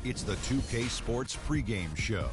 It's the 2K Sports pregame show.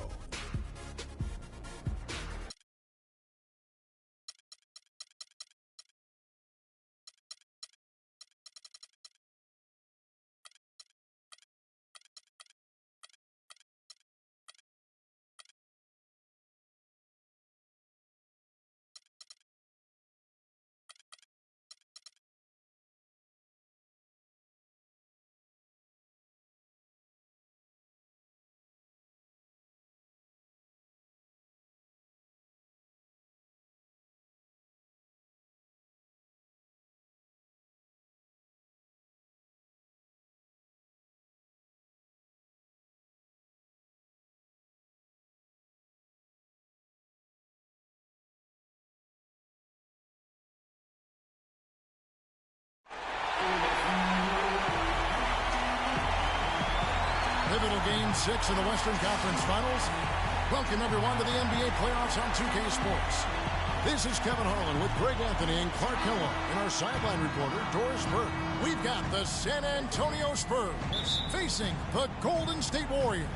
Pivotal Game 6 in the Western Conference Finals. Welcome, everyone, to the NBA playoffs on 2K Sports. This is Kevin Harlan with Greg Anthony and Clark Kellogg and our sideline reporter, Doris Burke. We've got the San Antonio Spurs facing the Golden State Warriors.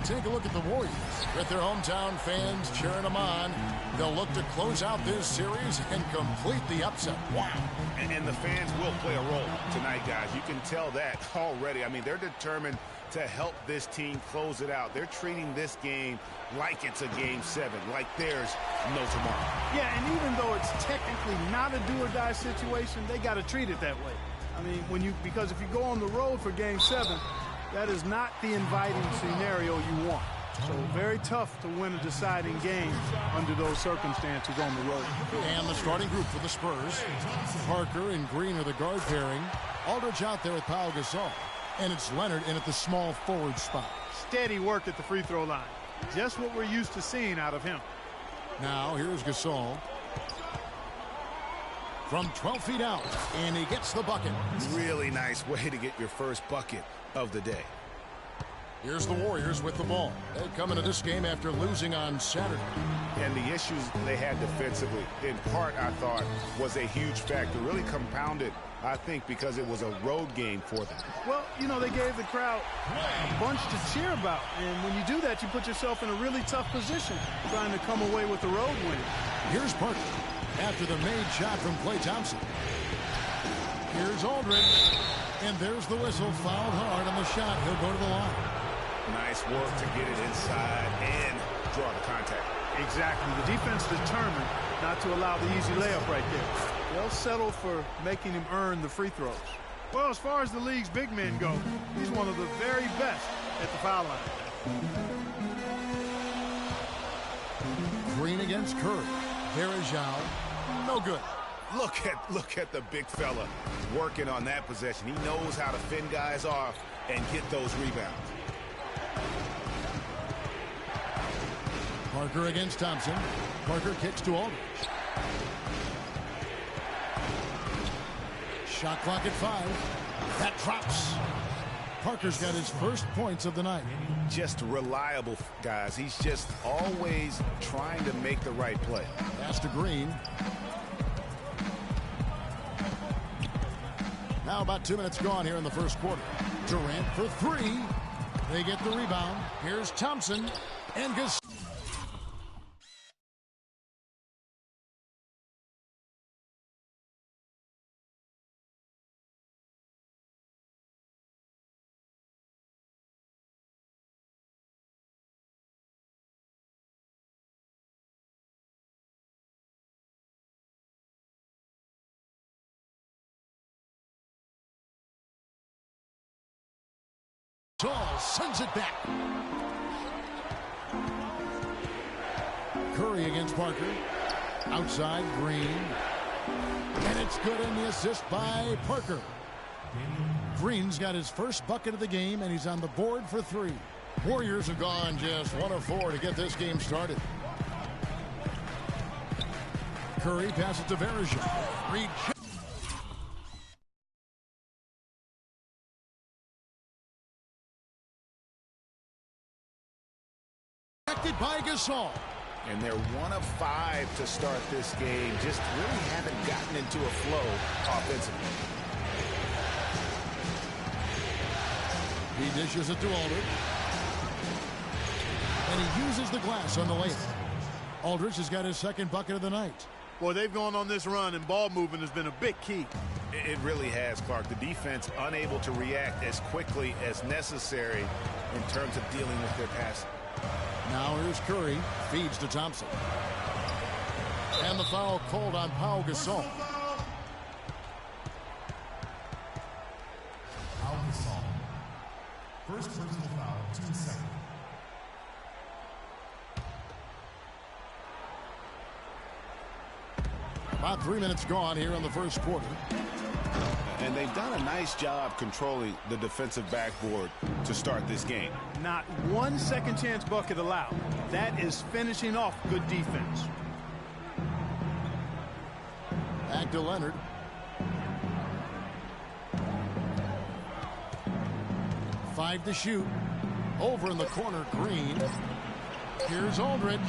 Take a look at the Warriors. With their hometown fans cheering them on, they'll look to close out this series and complete the upset. Wow. And the fans will play a role tonight, guys. You can tell that already. I mean, they're determined to help this team close it out. They're treating this game like it's a Game 7, like there's no tomorrow. Yeah, and even though it's technically not a do-or-die situation, they got to treat it that way. I mean, because if you go on the road for Game 7, that is not the inviting scenario you want. So very tough to win a deciding game under those circumstances on the road. And the starting group for the Spurs. Parker and Green are the guard pairing. Aldridge out there with Pau Gasol. And it's Leonard in at the small forward spot. Steady work at the free throw line. Just what we're used to seeing out of him. Now here's Gasol. From 12 feet out. And he gets the bucket. Really nice way to get your first bucket of the day. Here's the Warriors with the ball. They come into this game after losing on Saturday. And the issues they had defensively, in part, I thought, was a huge factor. Really compounded, I think, because it was a road game for them. Well, you know, they gave the crowd a bunch to cheer about. And when you do that, you put yourself in a really tough position trying to come away with the road win. Here's Parker after the made shot from Klay Thompson. Here's Aldridge. And there's the whistle. Fouled hard on the shot. He'll go to the line. Nice work to get it inside and draw the contact. Exactly. The defense determined not to allow the easy layup right there. They'll settle for making him earn the free throws. Well, as far as the league's big men go, he's one of the very best at the foul line. Green against Curry. There is Zhao. No good. Look at the big fella working on that possession. He knows how to fend guys off and get those rebounds. Parker against Thompson. Parker kicks to Aldridge. Shot clock at 5. That drops. Parker's got his first points of the night. Just reliable, guys. He's just always trying to make the right play. Pass to Green. Now about 2 minutes gone here in the first quarter. Durant for 3. They get the rebound. Here's Thompson and Gasol. Sends it back. Curry against Parker. Outside, Green. And it's good in the assist by Parker. Green's got his first bucket of the game, and he's on the board for 3. Warriors have gone just 1 of 4 to get this game started. Curry passes to Varejao. By Gasol. And they're 1 of 5 to start this game. Just really haven't gotten into a flow offensively. He dishes it to Aldridge. And he uses the glass on the layup. Aldridge has got his second bucket of the night. Boy, they've gone on this run, and ball movement has been a big key. It really has, Clark. The defense unable to react as quickly as necessary in terms of dealing with their passing. Now here's Curry. Feeds to Thompson. And the foul called on Pau Gasol. Pau Gasol. First personal foul, 2 seconds. About 3 minutes gone here in the first quarter. And they've done a nice job controlling the defensive backboard to start this game. Not one second chance bucket allowed. That is finishing off good defense. Back to Leonard. Five to shoot. Over in the corner, Green. Here's Aldridge.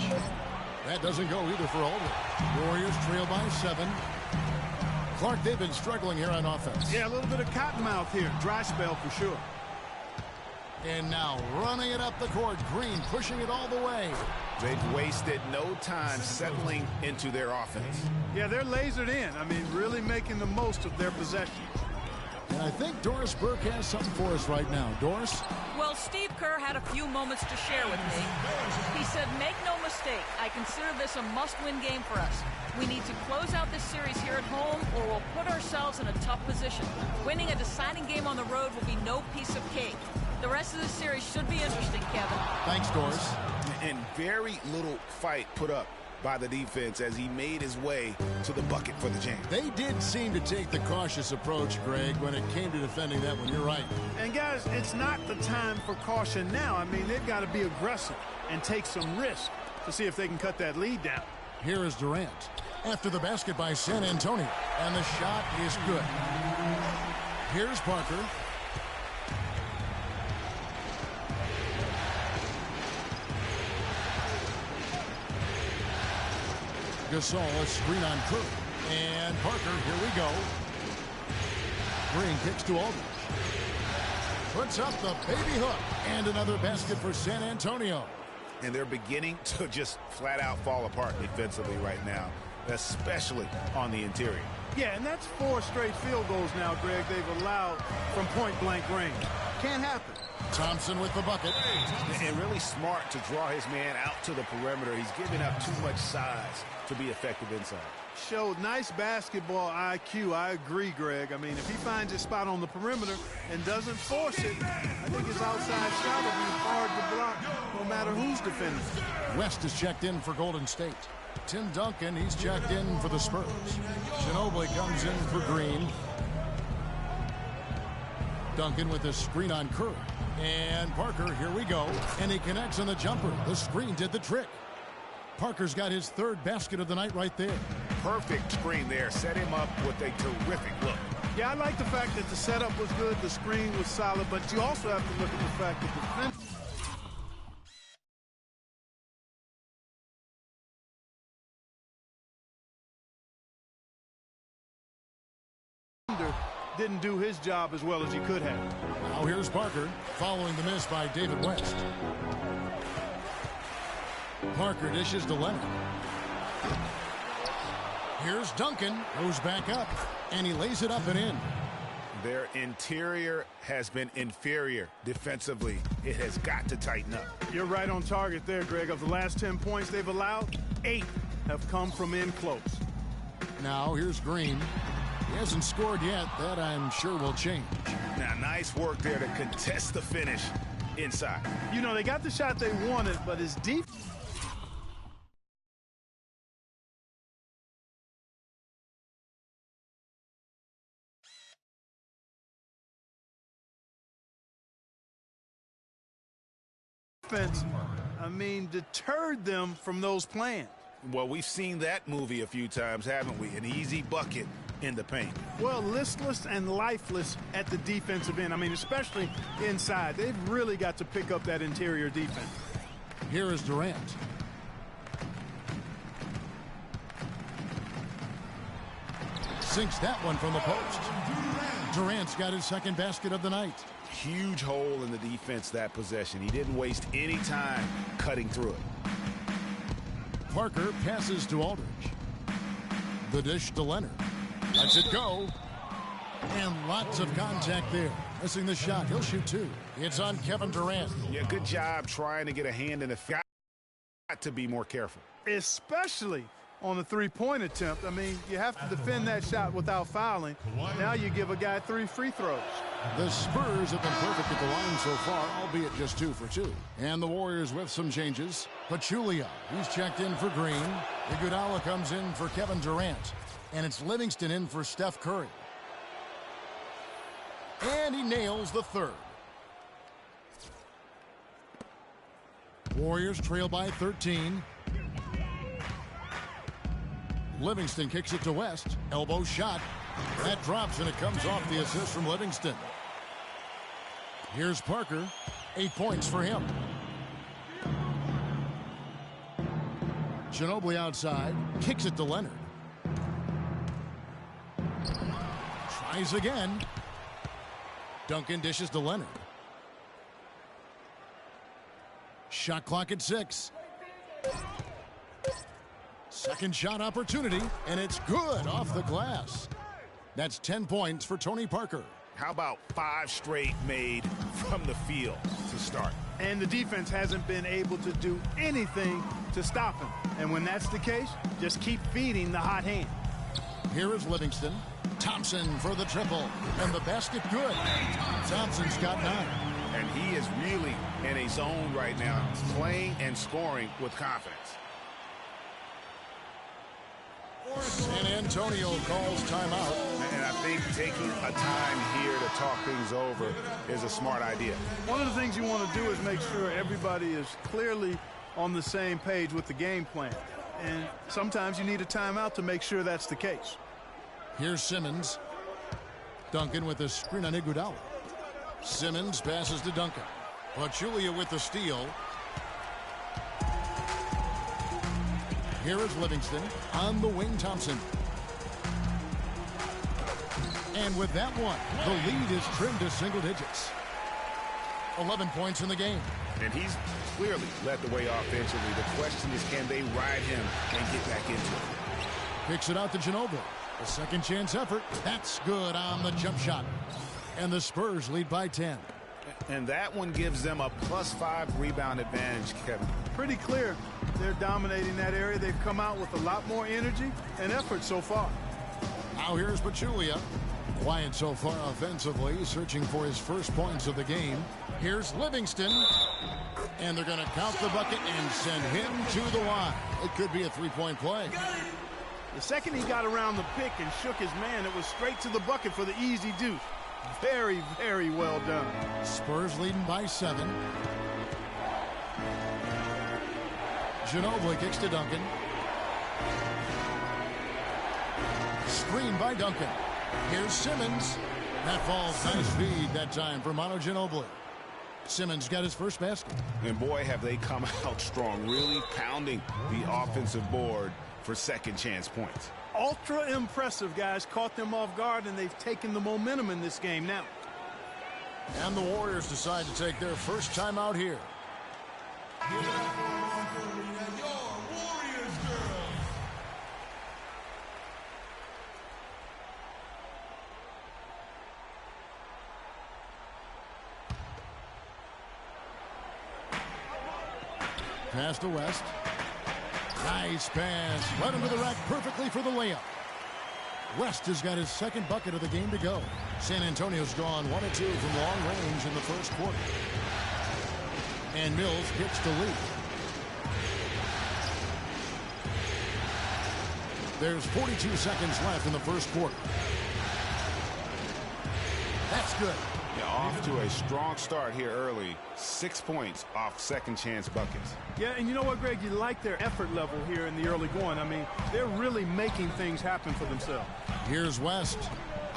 That doesn't go either for Aldridge. Warriors trail by 7. Clark, they've been struggling here on offense. Yeah, a little bit of cottonmouth here. Dry spell for sure. And now running it up the court. Green pushing it all the way. They've wasted no time settling into their offense. Yeah, they're lasered in. I mean, really making the most of their possessions. And I think Doris Burke has something for us right now. Doris? Well, Steve Kerr had a few moments to share with me. He said, make no mistake, I consider this a must-win game for us. We need to close out this series here at home or we'll put ourselves in a tough position. Winning a deciding game on the road will be no piece of cake. The rest of the series should be interesting, Kevin. Thanks, Doris. And very little fight put up by the defense as he made his way to the bucket for the jam. They did seem to take the cautious approach, Greg, when it came to defending that one. You're right. And, guys, it's not the time for caution now. I mean, they've got to be aggressive and take some risk to see if they can cut that lead down. Here is Durant. After the basket by San Antonio. And the shot is good. Here's Parker. Gasol, a screen on Curry. And Parker, here we go. Green kicks to Aldridge. Puts up the baby hook. And another basket for San Antonio. And they're beginning to just flat out fall apart defensively right now, especially on the interior. Yeah, and that's 4 straight field goals now, Greg, they've allowed from point-blank range. Can't happen. Thompson with the bucket. And really smart to draw his man out to the perimeter. He's giving up too much size to be effective inside. Showed nice basketball IQ. I agree, Greg. I mean, if he finds his spot on the perimeter and doesn't force it, I think his outside shot will be hard to block no matter who's defending. West is checked in for Golden State. Tim Duncan, he's checked in for the Spurs. Ginobili comes in for Green. Duncan with a screen on Curry. And Parker, here we go. And he connects on the jumper. The screen did the trick. Parker's got his 3rd basket of the night right there. Perfect screen there. Set him up with a terrific look. Yeah, I like the fact that the setup was good, the screen was solid, but you also have to look at the fact that the defender didn't do his job as well as he could have. Now here's Parker following the miss by David West. Parker dishes to Leonard. Here's Duncan, goes back up, and he lays it up and in. Their interior has been inferior defensively. It has got to tighten up. You're right on target there, Greg. Of the last 10 points they've allowed, 8 have come from in close. Now here's Green. He hasn't scored yet. That I'm sure will change. Now, nice work there to contest the finish inside. You know, they got the shot they wanted, but his deep defense, I mean, deterred them from those plans. Well, we've seen that movie a few times, haven't we? An easy bucket in the paint. Well, listless and lifeless at the defensive end. I mean, especially inside. They've really got to pick up that interior defense. Here is Durant. Sinks that one from the post. Durant's got his second basket of the night. Huge hole in the defense that possession. He didn't waste any time cutting through it. Parker passes to Aldridge. The dish to Leonard. Lets it go. And lots of contact there. Missing the shot. He'll shoot two. It's on Kevin Durant. Yeah, good job trying to get a hand in the foul. Got to be more careful. Especially on the three-point attempt. I mean, you have to defend that shot without fouling. Now you give a guy 3 free throws. The Spurs have been perfect at the line so far, albeit just 2 for 2. And the Warriors with some changes. Pachulia, he's checked in for Green. Iguodala comes in for Kevin Durant. And it's Livingston in for Steph Curry. And he nails the third. Warriors trail by 13. Livingston kicks it to West. Elbow shot. That drops, and it comes off the assist from Livingston. Here's Parker. 8 points for him. Ginobili outside. Kicks it to Leonard. Tries again. Duncan dishes to Leonard. Shot clock at 6. Second shot opportunity, and it's good off the glass. That's 10 points for Tony Parker. How about 5 straight made from the field to start? And the defense hasn't been able to do anything to stop him. And when that's the case, just keep feeding the hot hand. Here is Livingston. Thompson for the triple, and the basket good. Thompson's got 9. And he is really in a zone right now, playing and scoring with confidence. San Antonio calls timeout. And I think taking a time here to talk things over is a smart idea. One of the things you want to do is make sure everybody is clearly on the same page with the game plan. And sometimes you need a timeout to make sure that's the case. Here's Simmons. Duncan with a screen on Iguodala. Simmons passes to Duncan. Pachulia with the steal. Here is Livingston on the wing. Thompson. And with that one, the lead is trimmed to single digits. 11 points in the game. And he's clearly led the way offensively. The question is, can they ride him and get back into it? Kicks it out to Ginobili. A second chance effort. That's good on the jump shot. And the Spurs lead by 10. And that one gives them a +5 rebound advantage, Kevin. Pretty clear. They're dominating that area. They've come out with a lot more energy and effort so far. Now here's Pachulia. Quiet so far offensively, searching for his first points of the game. Here's Livingston. And they're going to count the bucket and send him to the line. It could be a 3-point play. The second he got around the pick and shook his man, it was straight to the bucket for the easy deuce. Very, very well done. Spurs leading by 7. Ginobili kicks to Duncan. Screen by Duncan. Here's Simmons. That falls. Nice feed that time for Manu Ginobili. Simmons got his first basket. And boy, have they come out strong, really pounding the offensive board for second chance points. Ultra impressive, guys. Caught them off guard, and they've taken the momentum in this game now. And the Warriors decide to take their first time out here. Give it up for your Warriors girls. Pass to West. Nice pass. Led him to the rack perfectly for the layup. West has got his second bucket of the game to go. San Antonio's gone 1 of 2 from long range in the first quarter. And Mills gets the lead. There's 42 seconds left in the first quarter. That's good. Yeah, off to a strong start here early. 6 points off second chance buckets. Yeah, and you know what, Greg? You like their effort level here in the early going. I mean, they're really making things happen for themselves. Here's West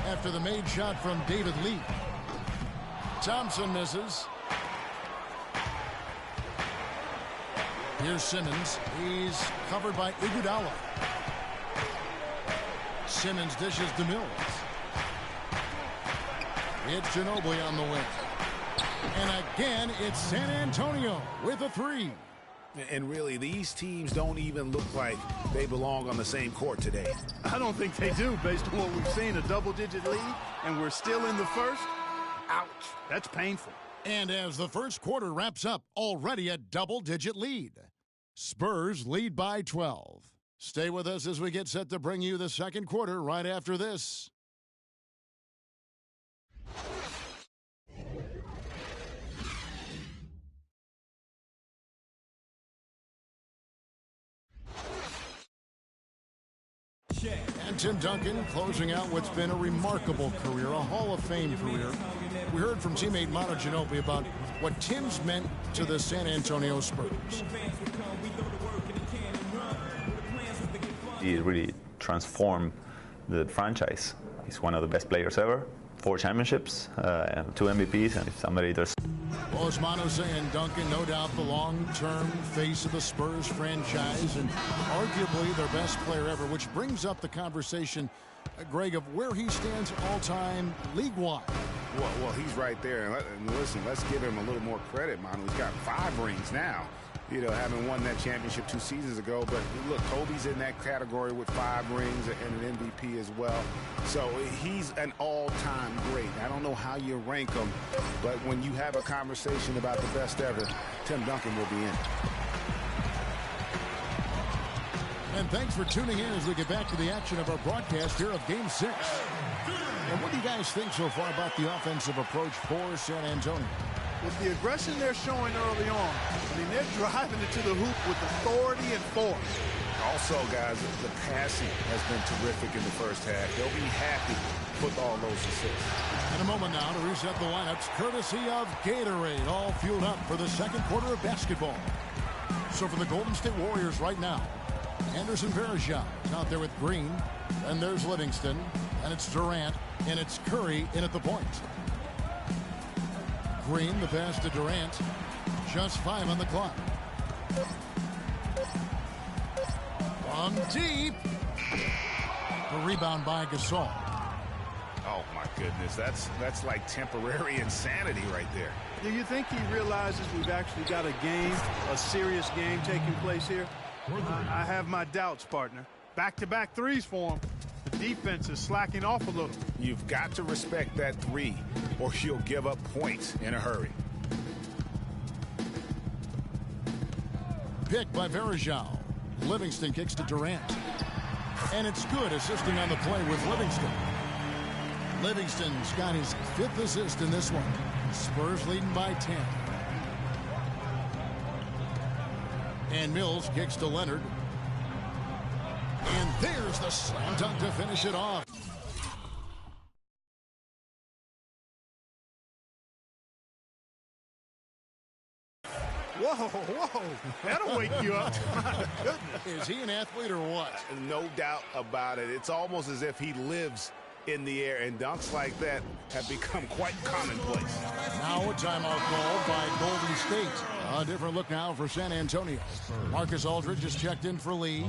after the made shot from David Lee. Thompson misses. Here's Simmons. He's covered by Iguodala. Simmons dishes to Mills. It's Ginobili on the wing. And again, it's San Antonio with a three. And really, these teams don't even look like they belong on the same court today. I don't think they do, based on what we've seen. A double-digit lead, and we're still in the first. Ouch. That's painful. And as the first quarter wraps up, already a double-digit lead. Spurs lead by 12. Stay with us as we get set to bring you the second quarter right after this. And Tim Duncan closing out what's been a remarkable career, a Hall of Fame career. We heard from teammate Manu Ginobili about what Tim's meant to the San Antonio Spurs. He really transformed the franchise. He's one of the best players ever. 4 championships, 2 MVPs, and if somebody does. Well, as Manu saying, Duncan, no doubt the long-term face of the Spurs franchise and arguably their best player ever, which brings up the conversation, Greg, of where he stands all-time league-wide. Well, he's right there. And listen, let's give him a little more credit, Manu. He's got 5 rings now. You know, having won that championship 2 seasons ago. But look, Kobe's in that category with 5 rings and an MVP as well. So he's an all-time great. I don't know how you rank him, but when you have a conversation about the best ever, Tim Duncan will be in. And thanks for tuning in as we get back to the action of our broadcast here of Game 6. And what do you guys think so far about the offensive approach for San Antonio? With the aggression they're showing early on, I mean, they're driving it to the hoop with authority and force. Also, guys, the passing has been terrific in the first half. They'll be happy with all those assists. In a moment now to reset the lineups, courtesy of Gatorade, all fueled up for the second quarter of basketball. So for the Golden State Warriors right now, Anderson Varejao is out there with Green, and there's Livingston, and it's Durant, and it's Curry in at the point. Green, the pass to Durant. Just 5 on the clock. From deep. The rebound by Gasol. Oh, my goodness. That's like temporary insanity right there. Do you think he realizes we've actually got a game, a serious game taking place here? I have my doubts, partner. Back-to-back threes for him. The defense is slacking off a little. You've got to respect that 3, or you'll give up points in a hurry. Picked by Varejao. Livingston kicks to Durant. And it's good, assisting on the play with Livingston. Livingston's got his 5th assist in this one. Spurs leading by 10. And Mills kicks to Leonard. And there's the slam dunk to finish it off. Whoa. That'll wake you up. My goodness. Is he an athlete or what? No doubt about it. It's almost as if he lives in the air, and dunks like that have become quite commonplace. Now a timeout called by Golden State. A different look now for San Antonio. Marcus Aldridge is checked in for Lee,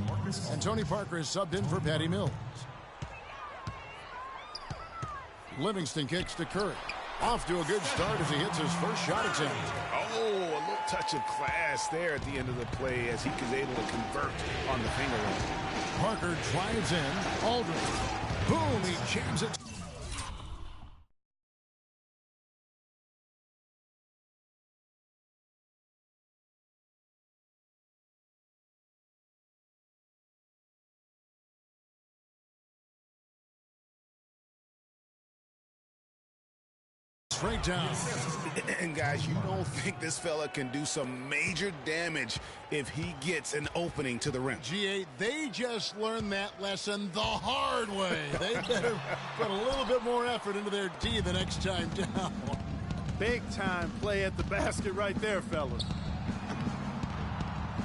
and Tony Parker is subbed in for Patty Mills. Livingston kicks to Curry. Off to a good start as he hits his first shot attempt. Oh, a little touch of class there at the end of the play as he was able to convert on the finger roll. Parker drives in. Aldridge. Boom, he jams it. Straight down. And guys, you don't think this fella can do some major damage if he gets an opening to the rim. GA, they just learned that lesson the hard way. They better put a little bit more effort into their D the next time down. Big time play at the basket right there, fellas.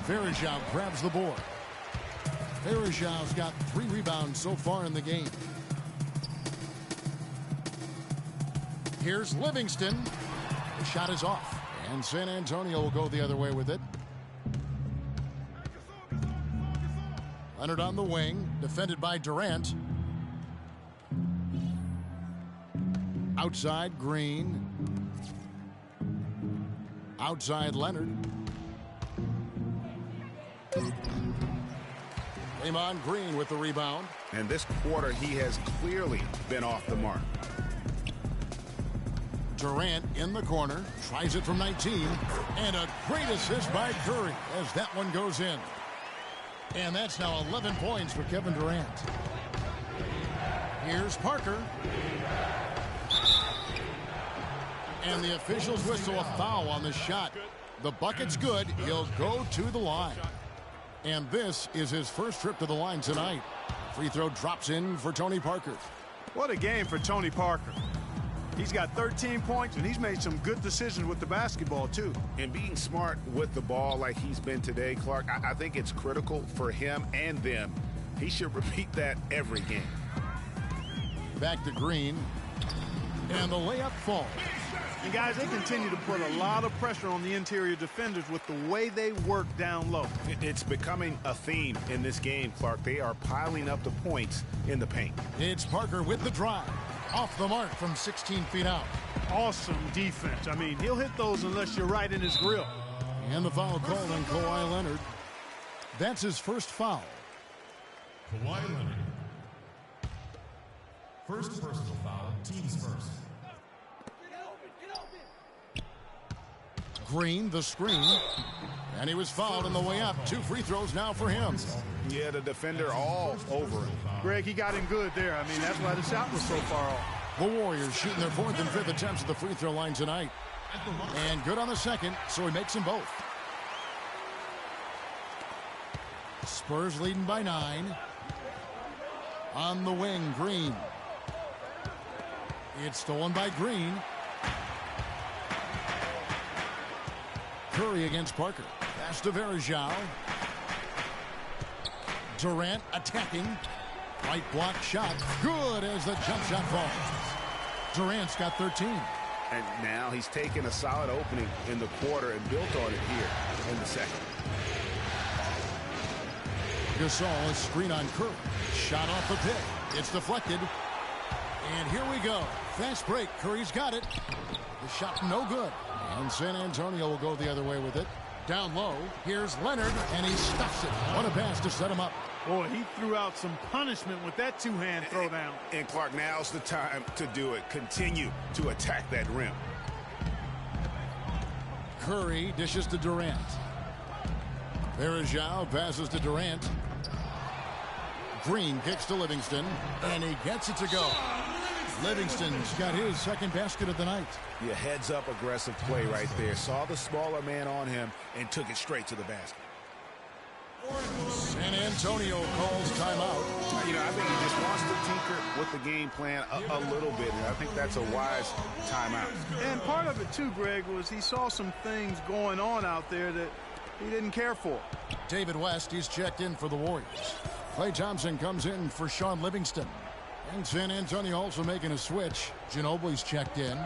Varejao grabs the board. Varejao's got 3 rebounds so far in the game. Here's Livingston. The shot is off, and San Antonio will go the other way with it. Leonard on the wing, defended by Durant. Outside Green. Outside Leonard. Draymond Green with the rebound. And this quarter, he has clearly been off the mark. Durant in the corner. Tries it from 19. And a great assist by Curry as that one goes in. And that's now 11 points for Kevin Durant. Here's Parker. And the officials whistle a foul on the shot. The bucket's good. He'll go to the line. And this is his first trip to the line tonight. Free throw drops in for Tony Parker. What a game for Tony Parker. He's got 13 points, and he's made some good decisions with the basketball, too. And being smart with the ball like he's been today, Clark, I think it's critical for him and them. He should repeat that every game. Back to Green. And the layup falls. And, guys, they continue to put a lot of pressure on the interior defenders with the way they work down low. It's becoming a theme in this game, Clark. They are piling up the points in the paint. It's Parker with the drive. Off the mark from 16 feet out. Awesome defense. I mean, he'll hit those unless you're right in his grill. And the foul called on Kawhi Leonard. That's his first foul. Kawhi Leonard. First personal foul, team's first. Green, the screen. And he was fouled on the way up. 2 free throws now for him. Yeah, the defender all over him. Greg, he got him good there. I mean, that's why the shot was so far off. The Warriors shooting their 4th and 5th attempts at the free throw line tonight. And good on the second, so he makes them both. Spurs leading by 9. On the wing, Green. It's stolen by Green. Curry against Parker. Pass to Varejao. Durant attacking. Right block shot. Good as the jump shot falls. Durant's got 13. And now he's taken a solid opening in the quarter and built on it here in the second. Gasol is screen on Curry. Shot off the pick. It's deflected. And here we go. Fast break. Curry's got it. The shot no good. And San Antonio will go the other way with it. Down low. Here's Leonard, and he stuffs it. What a pass to set him up. Boy, he threw out some punishment with that two-hand throwdown. And Clark, now's the time to do it. Continue to attack that rim. Curry dishes to Durant. Varejao passes to Durant. Green kicks to Livingston, and he gets it to go. Livingston's got his second basket of the night. Yeah, heads up aggressive play right there. Saw the smaller man on him and took it straight to the basket. San Antonio calls timeout. You know, I think he just wants to tinker with the game plan a little bit, and I think that's a wise timeout. And part of it, too, Greg, was he saw some things going on out there that he didn't care for. David West, he's checked in for the Warriors. Klay Thompson comes in for Sean Livingston. And San Antonio also making a switch. Ginobili's checked in.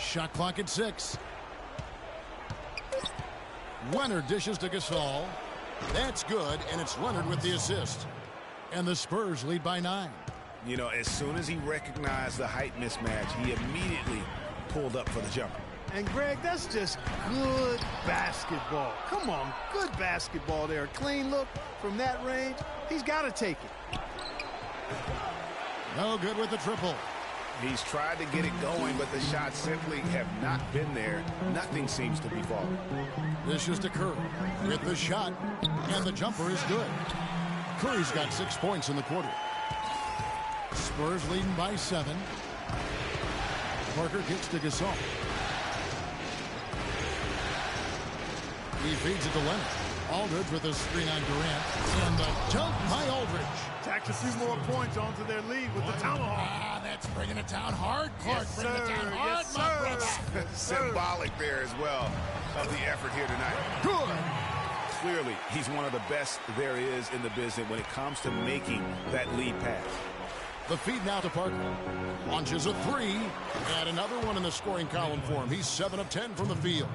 Shot clock at 6. Leonard dishes to Gasol. That's good, and it's Leonard with the assist. And the Spurs lead by 9. You know, as soon as he recognized the height mismatch, he immediately pulled up for the jumper. And, Greg, that's just good basketball. Come on, good basketball there. A clean look from that range. He's got to take it. No good with the triple. He's tried to get it going, but the shots simply have not been there. Nothing seems to be falling. This is to Curry with the shot, and the jumper is good. Curry's got 6 points in the quarter. Spurs leading by 7. Parker kicks to Gasol. He feeds it to Leonard. Aldridge with a screen on Durant. And the dunk by Aldridge. Tacks a few more points onto their lead with the tomahawk. Ah, that's bringing it down hard. Clark, bring it down hard, yes, my brother. Symbolic there as well of the effort here tonight. Good. Clearly, he's one of the best there is in the business when it comes to making that lead pass. The feed now to Parker. Launches a 3. And another one in the scoring column for him. He's 7 of 10 from the field.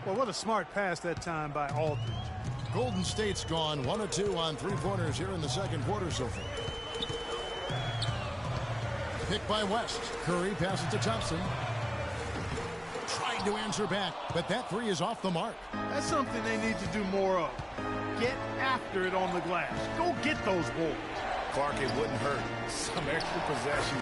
Well, what a smart pass that time by Aldridge. Golden State's gone 1 of 2 on 3-pointers here in the second quarter so far. Picked by West. Curry passes to Thompson. Tried to answer back, but that three is off the mark. That's something they need to do more of. Get after it on the glass. Go get those boards. Clark, it wouldn't hurt. Some extra possession.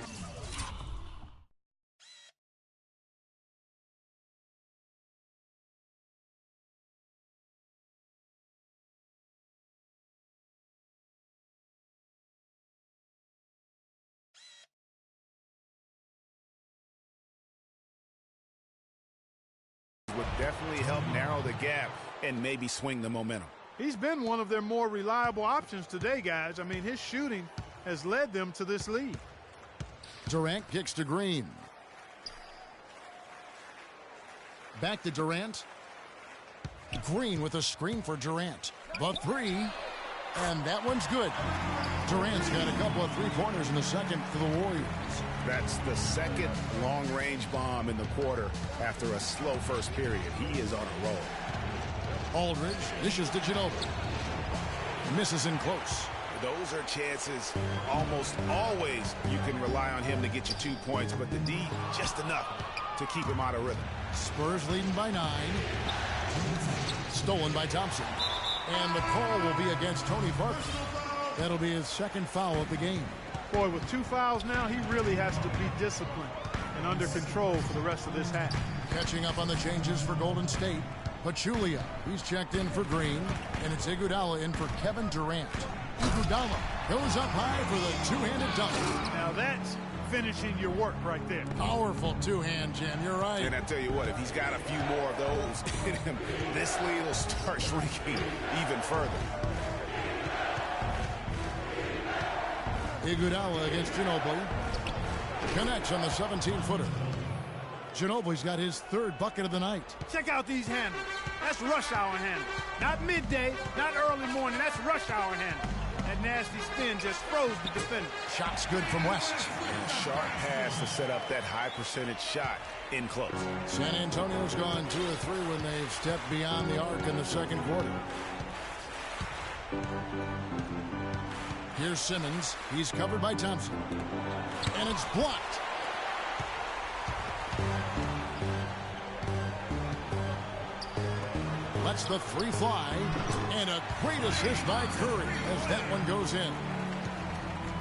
Would definitely help narrow the gap and maybe swing the momentum. He's been one of their more reliable options today, guys. I mean, his shooting has led them to this lead. Durant kicks to Green. Back to Durant. Green with a screen for Durant. The three, and that one's good. Durant's got a couple of three-pointers in the second for the Warriors. That's the second long-range bomb in the quarter after a slow first period. He is on a roll. Aldridge dishes to Ginobili. Misses in close. Those are chances almost always you can rely on him to get you 2 points, but the D just enough to keep him out of rhythm. Spurs leading by 9. Stolen by Thompson. And the call will be against Tony Parker. That'll be his second foul of the game. Boy, with 2 fouls now, he really has to be disciplined and under control for the rest of this half. Catching up on the changes for Golden State. Pachulia, he's checked in for Green, and it's Iguodala in for Kevin Durant. Iguodala goes up high for the two-handed dunk. Now that's finishing your work right there. Powerful two-hand jam, you're right. And I tell you what, if he's got a few more of those in him, this lead will start shrinking even further. Iguodala against Ginobili. Connects on the 17-footer. Ginobili's got his third bucket of the night. Check out these handles. That's rush hour handles. Not midday, not early morning. That's rush hour handles. That nasty spin just froze the defender. Shot's good from West. And a sharp pass to set up that high percentage shot in close. San Antonio's gone 2 of 3 when they've stepped beyond the arc in the second quarter. Here's Simmons. He's covered by Thompson. And it's blocked. Lets the three fly. And a great assist by Curry as that one goes in.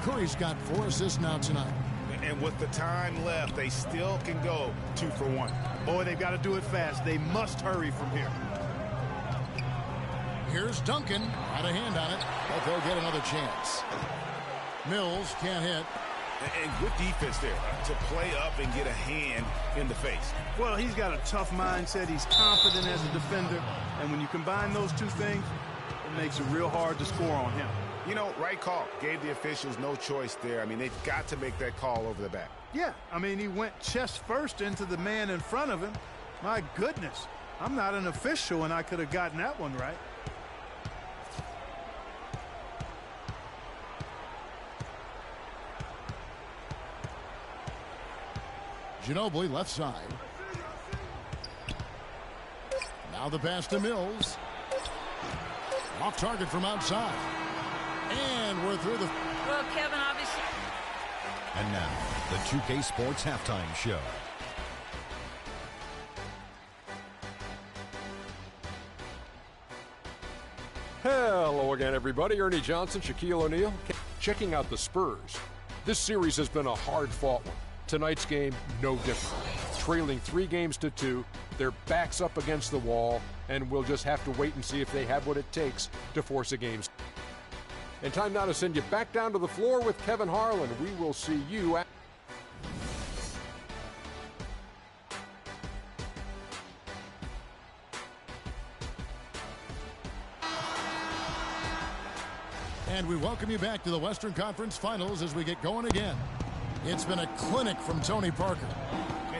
Curry's got 4 assists now tonight. And with the time left, they still can go 2 for 1. Boy, they've got to do it fast. They must hurry from here. Here's Duncan. Had a hand on it, but they'll get another chance. Mills can't hit. And good defense there to play up and get a hand in the face. Well, he's got a tough mindset. He's confident as a defender. And when you combine those two things, it makes it real hard to score on him. You know, right call. Gave the officials no choice there. I mean, they've got to make that call over the back. Yeah, I mean, he went chest first into the man in front of him. My goodness, I'm not an official, and I could have gotten that one right. Ginobili left side. Now the pass to Mills. Off target from outside. And we're through the... Well, Kevin, obviously... And now, the 2K Sports Halftime Show. Hello again, everybody. Ernie Johnson, Shaquille O'Neal. Checking out the Spurs. This series has been a hard-fought one. Tonight's game, no different. Trailing 3 games to 2, their backs up against the wall, and we'll just have to wait and see if they have what it takes to force a game. And time now to send you back down to the floor with Kevin Harlan. We will see you at... And we welcome you back to the Western Conference Finals as we get going again. It's been a clinic from Tony Parker.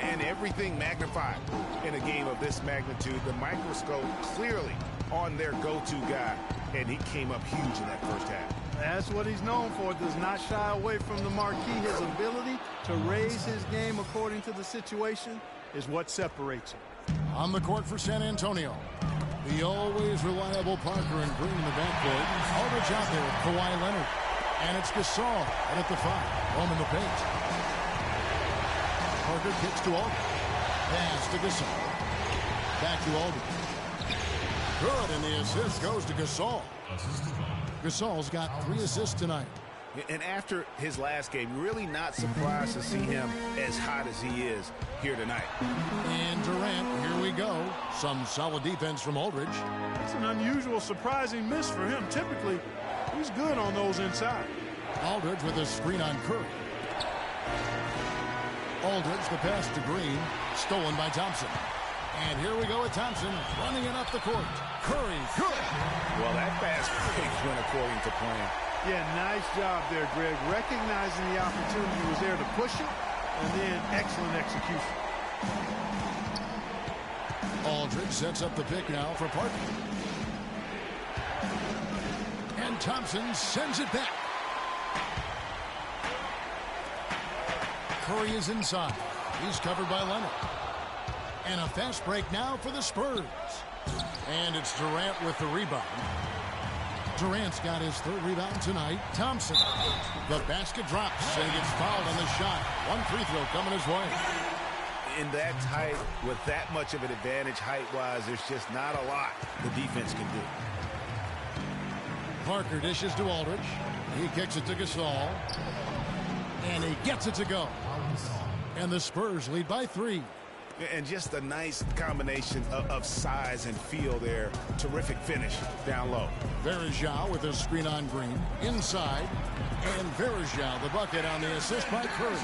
And everything magnified in a game of this magnitude. The microscope clearly on their go-to guy, and he came up huge in that first half. That's what he's known for. Does not shy away from the marquee. His ability to raise his game according to the situation is what separates him. On the court for San Antonio, the always reliable Parker and Green in the backcourt. Aldridge out there with Kawhi Leonard. And it's Gasol out at the 5. Home in the paint. Parker kicks to Aldridge. Pass to Gasol. Back to Aldridge. Good, and the assist goes to Gasol. Gasol's got 3 assists tonight. And after his last game, really not surprised to see him as hot as he is here tonight. And Durant, here we go. Some solid defense from Aldridge. It's an unusual, surprising miss for him. Typically, he's good on those inside. Aldridge with a screen on Curry. Aldridge, the pass to Green, stolen by Thompson. And here we go with Thompson running it up the court. Curry, good. Well, that fast break went according to plan. Yeah, nice job there, Greg. Recognizing the opportunity was there to push it, and then excellent execution. Aldridge sets up the pick now for Parker. And Thompson sends it back. Curry is inside. He's covered by Leonard. And a fast break now for the Spurs. And it's Durant with the rebound. Durant's got his 3rd rebound tonight. Thompson. The basket drops and gets fouled on the shot. 1 free throw coming his way. In that height, with that much of an advantage height-wise, there's just not a lot the defense can do. Parker dishes to Aldridge. He kicks it to Gasol. And he gets it to go. And the Spurs lead by 3. And just a nice combination of size and feel there. Terrific finish down low. Varejao with a screen on Green. Inside. And Varejao, the bucket on the assist by Curry.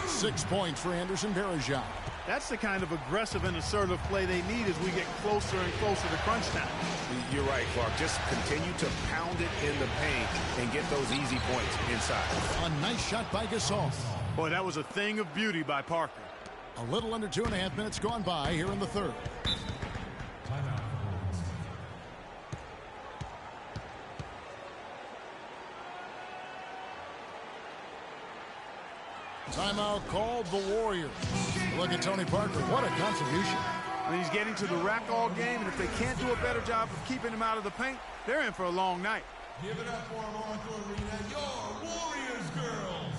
6 points for Anderson Varejao. That's the kind of aggressive and assertive play they need as we get closer and closer to crunch time. You're right, Clark. Just continue to pound it in the paint and get those easy points inside. A nice shot by Gasol. Boy, that was a thing of beauty by Parker. A little under 2.5 minutes gone by here in the 3rd. Timeout called the Warriors. Look at Tony Parker. What a contribution. I mean, he's getting to the rack all game, and if they can't do a better job of keeping him out of the paint, they're in for a long night. Give it up for Orlando Arena, your Warriors girls.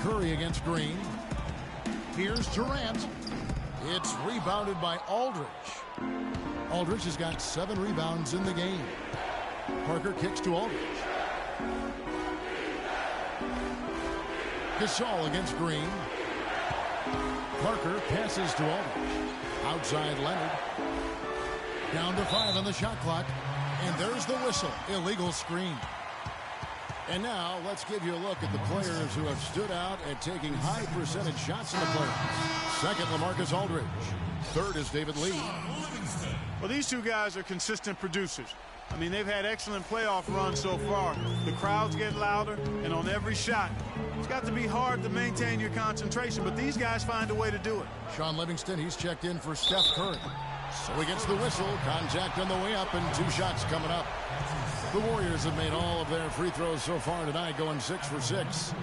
Curry against Green. Here's Durant. It's rebounded by Aldridge. Aldridge has got 7 rebounds in the game. Parker kicks to Aldridge. Gasol against Green. Parker passes to Aldridge. Outside Leonard. Down to 5 on the shot clock. And there's the whistle. Illegal screen. And now let's give you a look at the players who have stood out at taking high percentage shots in the playoffs. Second, LaMarcus Aldridge. Third is David Lee. Well, these 2 guys are consistent producers. I mean, they've had excellent playoff runs so far. The crowds get louder, and on every shot, it's got to be hard to maintain your concentration, but these guys find a way to do it. Sean Livingston, he's checked in for Steph Curry. So he gets the whistle. Contact on the way up, and 2 shots coming up. The Warriors have made all of their free throws so far tonight, going 6 for 6.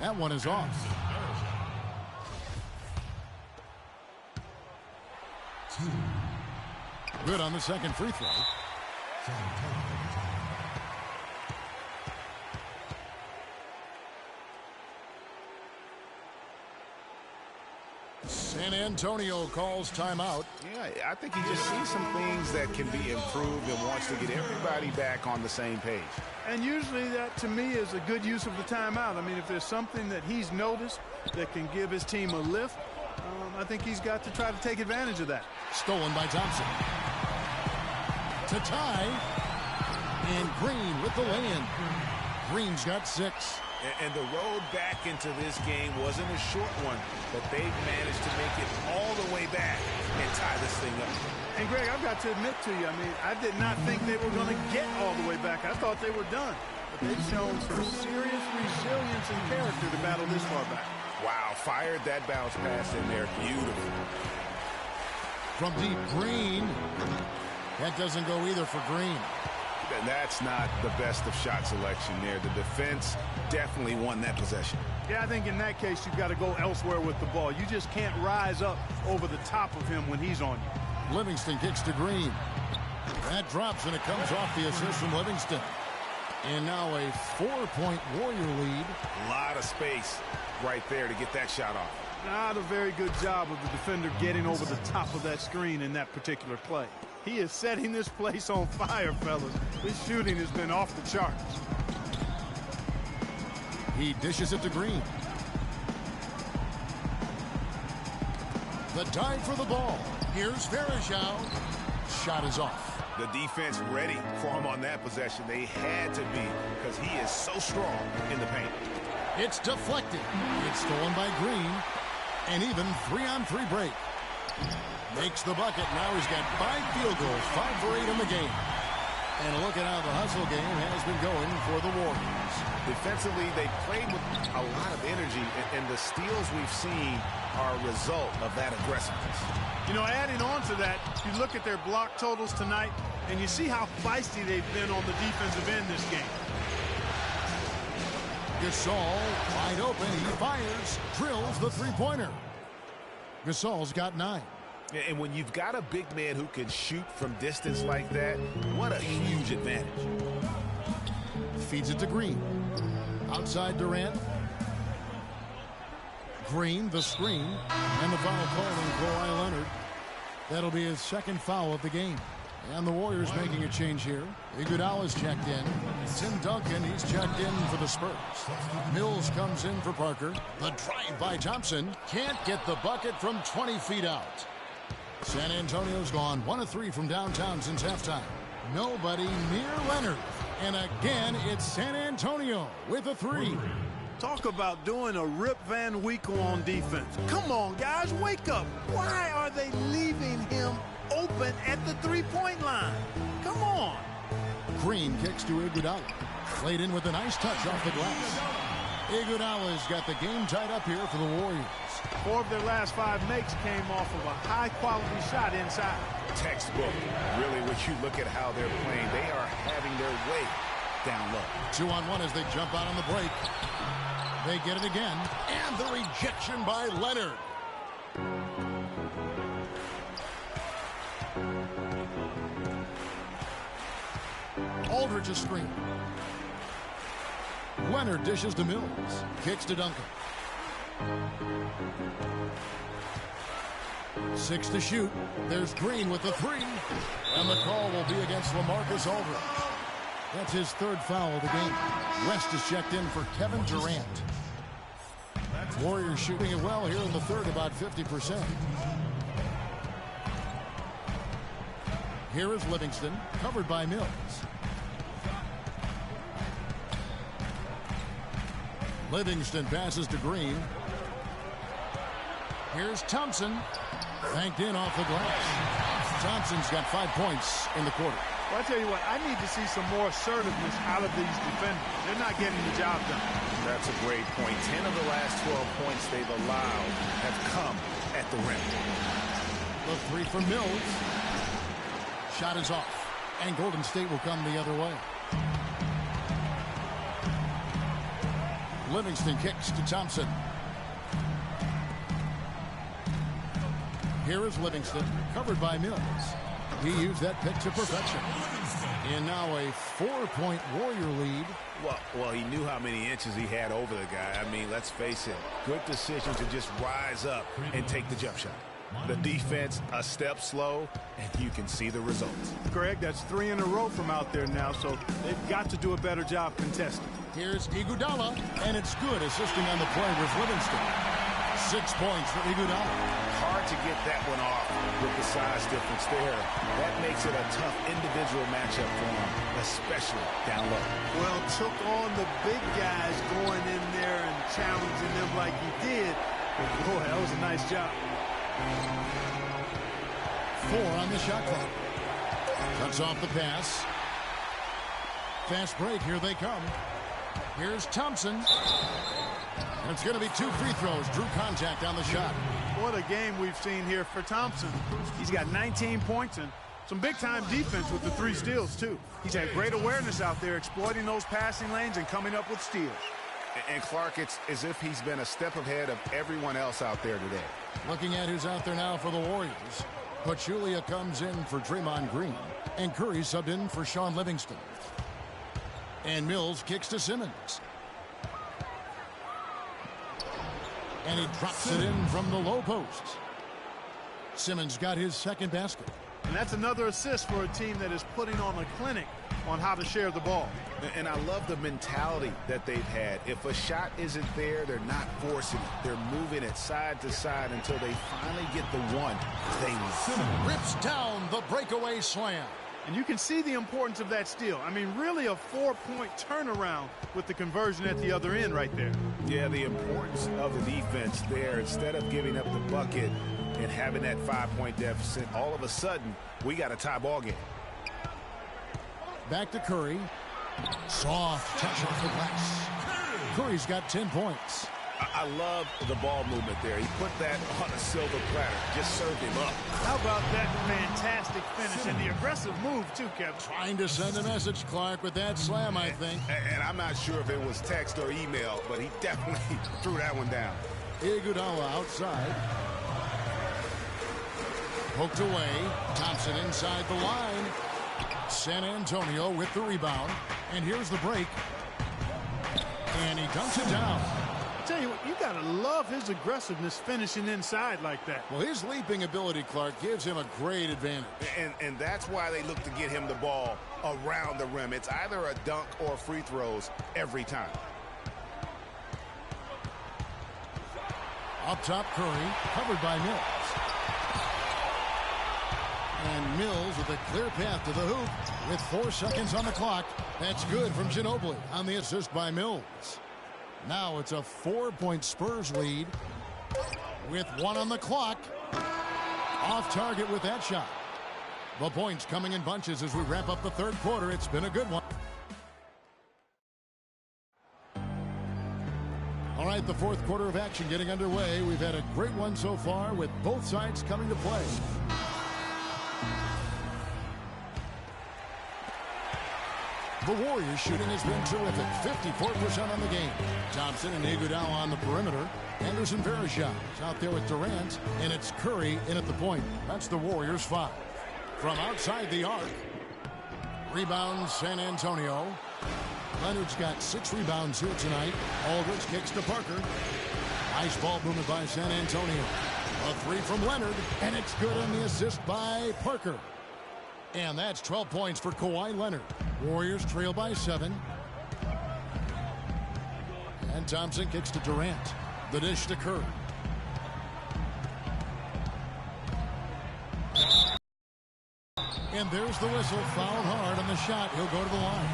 That one is off. Good on the second free throw. San Antonio calls timeout. Yeah, I think he just sees some things that can be improved and wants to get everybody back on the same page. And usually that, to me, is a good use of the timeout. I mean, if there's something that he's noticed that can give his team a lift, I think he's got to try to take advantage of that. Stolen by Thompson. To tie. And Green with the lay-in. Green's got 6. And the road back into this game wasn't a short one, but they've managed to make it all the way back and tie this thing up. And, Greg, I've got to admit to you, I mean, I did not think they were going to get all the way back. I thought they were done. But they've shown some serious resilience and character to battle this far back. Wow, fired that bounce pass in there. Beautiful. From deep, Green. That doesn't go either for Green. And that's not the best of shot selection there. The defense definitely won that possession. Yeah, I think in that case, you've got to go elsewhere with the ball. You just can't rise up over the top of him when he's on you. Livingston kicks to Green. That drops, and it comes off the assist from Livingston. And now a 4-point Warrior lead. A lot of space right there to get that shot off. Not a very good job of the defender getting over the top of that screen in that particular play. He is setting this place on fire, fellas. His shooting has been off the charts. He dishes it to Green. The dive for the ball. Here's Varejao. Shot is off. The defense ready for him on that possession. They had to be because he is so strong in the paint. It's deflected. It's stolen by Green. And even 3-on-3 break. Makes the bucket. Now he's got 5 field goals, 5 for 8 in the game. And look at how the hustle game has been going for the Warriors. Defensively, they played with a lot of energy, and the steals we've seen are a result of that aggressiveness. You know, adding on to that, you look at their block totals tonight, and you see how feisty they've been on the defensive end this game. Gasol, wide open, he fires, drills the three-pointer. Gasol's got 9. And when you've got a big man who can shoot from distance like that, what a huge advantage. Feeds it to Green. Outside Durant. Green, the screen, and the foul called on Kawhi Leonard. That'll be his second foul of the game. And the Warriors making a change here. Iguodala's checked in. Tim Duncan, he's checked in for the Spurs. Mills comes in for Parker. The drive by Thompson. Can't get the bucket from 20 feet out. San Antonio's gone 1 of 3 from downtown since halftime. Nobody near Leonard. And again, it's San Antonio with a 3. Talk about doing a Rip Van Winkle on defense. Come on, guys, wake up. Why are they leaving him open at the three-point line? Come on. Green kicks to Iguodala. Played in with a nice touch off the glass. Iguodala's got the game tied up here for the Warriors. 4 of their last 5 makes came off of a high-quality shot inside. Textbook. Really, when you look at how they're playing, they are having their way down low. 2-on-1 as they jump out on the break. They get it again. And the rejection by Leonard. Aldridge's screen. Leonard dishes to Mills. Kicks to Duncan. 6 to shoot. There's Green with the 3. And the call will be against LaMarcus Aldridge. That's his 3rd foul of the game. West is checked in for Kevin Durant. Warriors shooting it well here in the 3rd, about 50%. Here is Livingston, covered by Mills. Livingston passes to Green. Here's Thompson. Banked in off the glass. Thompson's got 5 points in the quarter. Well, I tell you what, I need to see some more assertiveness out of these defenders. They're not getting the job done. That's a great point. 10 of the last 12 points they've allowed have come at the rim. The 3 from Mills. Shot is off. And Golden State will come the other way. Livingston kicks to Thompson. Here is Livingston, covered by Mills. He used that pick to perfection. And now a 4-point Warrior lead. Well, he knew how many inches he had over the guy. I mean, let's face it. Good decision to just rise up and take the jump shot. The defense a step slow, and you can see the results. Greg, that's 3 in a row from out there now, so they've got to do a better job contesting. Here's Iguodala, and it's good assisting on the play with Livingston. 6 points for Iguodala. Hard to get that one off with the size difference there. That makes it a tough individual matchup for him, especially down low. Well, took on the big guys going in there and challenging them like he did. Boy, that was a nice job. 4 on the shot clock. Cuts off the pass. Fast break, here they come. Here's Thompson. And it's going to be 2 free throws. Drew contact on the shot. What a game we've seen here for Thompson. He's got 19 points and some big-time defense with the 3 steals, too. He's had great awareness out there, exploiting those passing lanes and coming up with steals. And Clark, it's as if he's been a step ahead of everyone else out there today. Looking at who's out there now for the Warriors. Pachulia comes in for Draymond Green. And Curry subbed in for Sean Livingston. And Mills kicks to Simmons. And he drops it in from the low post. Simmons got his second basket. And that's another assist for a team that is putting on a clinic on how to share the ball. And I love the mentality that they've had. If a shot isn't there, they're not forcing it. They're moving it side to side until they finally get the one they want. Simmons rips down the breakaway slam. And you can see the importance of that steal. I mean, really a 4-point turnaround with the conversion at the other end right there. Yeah, the importance of the defense there. Instead of giving up the bucket and having that 5-point deficit, all of a sudden, we got a tie ball game. Back to Curry. Soft touch off the glass. Curry's got 10 points. I love the ball movement there. He put that on a silver platter. Just served him up. How about that fantastic finish and the aggressive move, too, Kevin? Trying to send a message, Clark, with that slam, I think. And I'm not sure if it was text or email, but he definitely threw that one down. Iguodala outside. Poked away. Thompson inside the line. San Antonio with the rebound. And here's the break. And he dunks it down. I tell you what, you got to love his aggressiveness finishing inside like that. Well, his leaping ability, Clark, gives him a great advantage. And that's why they look to get him the ball around the rim. It's either a dunk or free throws every time. Up top, Curry, covered by Mills. And Mills with a clear path to the hoop with 4 seconds on the clock. That's good from Ginobili on the assist by Mills. Now it's a 4-point Spurs lead with 1 on the clock. Off target with that shot. The points coming in bunches as we wrap up the third quarter. It's been a good one. All right, the fourth quarter of action getting underway. We've had a great one so far with both sides coming to play. The Warriors shooting has been terrific. 54% on the game. Thompson and Iguodala on the perimeter. Anderson Varejao is out there with Durant. And it's Curry in at the point. That's the Warriors 5. From outside the arc. Rebound San Antonio. Leonard's got 6 rebounds here tonight. Aldridge kicks to Parker. Nice ball movement by San Antonio. A 3 from Leonard. And it's good on the assist by Parker. And that's 12 points for Kawhi Leonard. Warriors trail by 7. And Thompson kicks to Durant. The dish to Curry. And there's the whistle. Fouled hard on the shot. He'll go to the line.